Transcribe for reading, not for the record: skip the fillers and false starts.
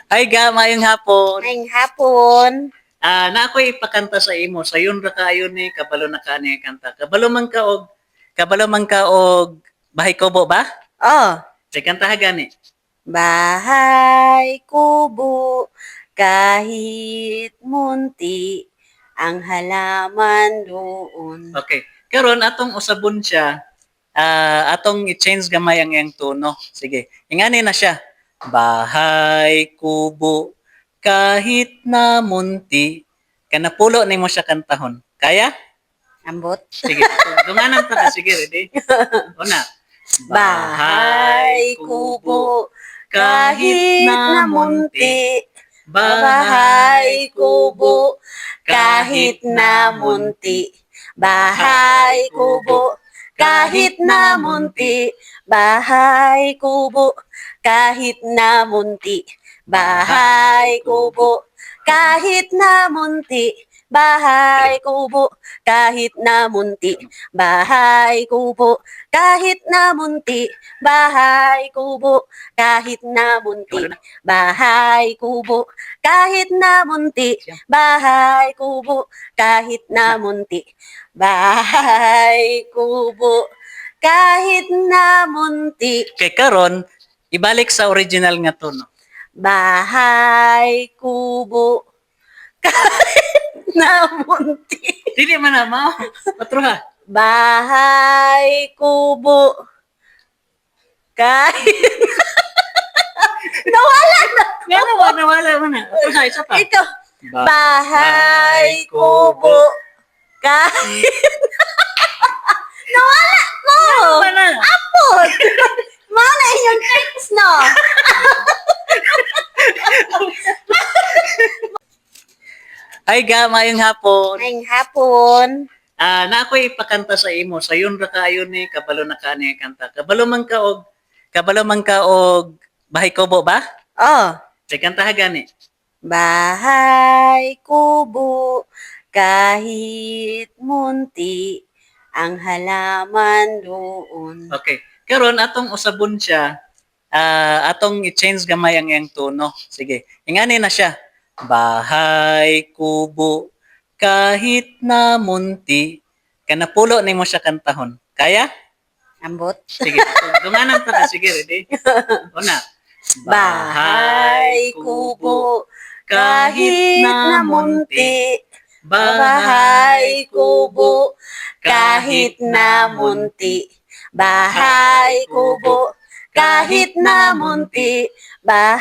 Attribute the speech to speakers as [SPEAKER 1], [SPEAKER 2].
[SPEAKER 1] Ay ga, mayong hapon.
[SPEAKER 2] Ngayong hapon.
[SPEAKER 1] Na ako'y ipakanta sa imo. Sayon ra kaayo ni kabalo na kani kanta. Kabalo man ka og bahay kubo ba?
[SPEAKER 2] Oh,
[SPEAKER 1] Say kantaha gani.
[SPEAKER 2] bahay kubo kahit munti ang halaman doon.
[SPEAKER 1] Okay. Karon atong usabon siya. Atong i-change gamay ang iyang tono. Sige. Ingani na siya. Bahay kubo kahit na munti kanapulo nimo siya kantahon. Kaya?
[SPEAKER 2] Ambot.
[SPEAKER 1] Sige. Dunganan ta ka. Sige, ready? Una.
[SPEAKER 2] Bahay kubo
[SPEAKER 1] kahit na munti.
[SPEAKER 2] Bahay kubo kahit na munti. Bahay kubo kahit na munti. Bahay kubo kahit na munti. Bahay kubo kahit na munti. Bahay kubo kahit na munti. Bahay kubo kahit na munti. Bahay kubo kahit na munti. Bahay kubo kahit na munti. Bahay kubo kahit na munti. Bahay kubo kahit na munti.
[SPEAKER 1] Kay karon ibalik sa original nga tono.
[SPEAKER 2] Bahay kubo kahit na munti.
[SPEAKER 1] Dili man na mao. Patruha.
[SPEAKER 2] Bahay kubo kahit nawala na.
[SPEAKER 1] Nga nawala mo na. Patruha, isa pa.
[SPEAKER 2] Ito. Bahay kubo kahit nawala ko.
[SPEAKER 1] Ano na?
[SPEAKER 2] Apot. Mana yung text no?
[SPEAKER 1] Ay ga, mayong hapon.
[SPEAKER 2] Ngayong hapon.
[SPEAKER 1] Na ako'y ipakanta sa imo. Sayon ra kaayo ni kabalo na kani kanta. Kabalo man ka og bahay kubo ba?
[SPEAKER 2] Oh,
[SPEAKER 1] Say kantaha gani.
[SPEAKER 2] bahay kubo kahit munti ang halaman doon.
[SPEAKER 1] Okay. Karon atong usabon siya. Atong i-change gamay ang iyang tono. Sige. Ingani na siya. Bahay kubo kahit na munti kanapulo nimo siya kantahon. Kaya?
[SPEAKER 2] Ambot.
[SPEAKER 1] Sige. Dunganan ta ka. Sige, ready? Una.
[SPEAKER 2] Bahay kubo kahit na munti. Bahay kubo kahit na munti. Bahay kubo kahit na munti. Bahay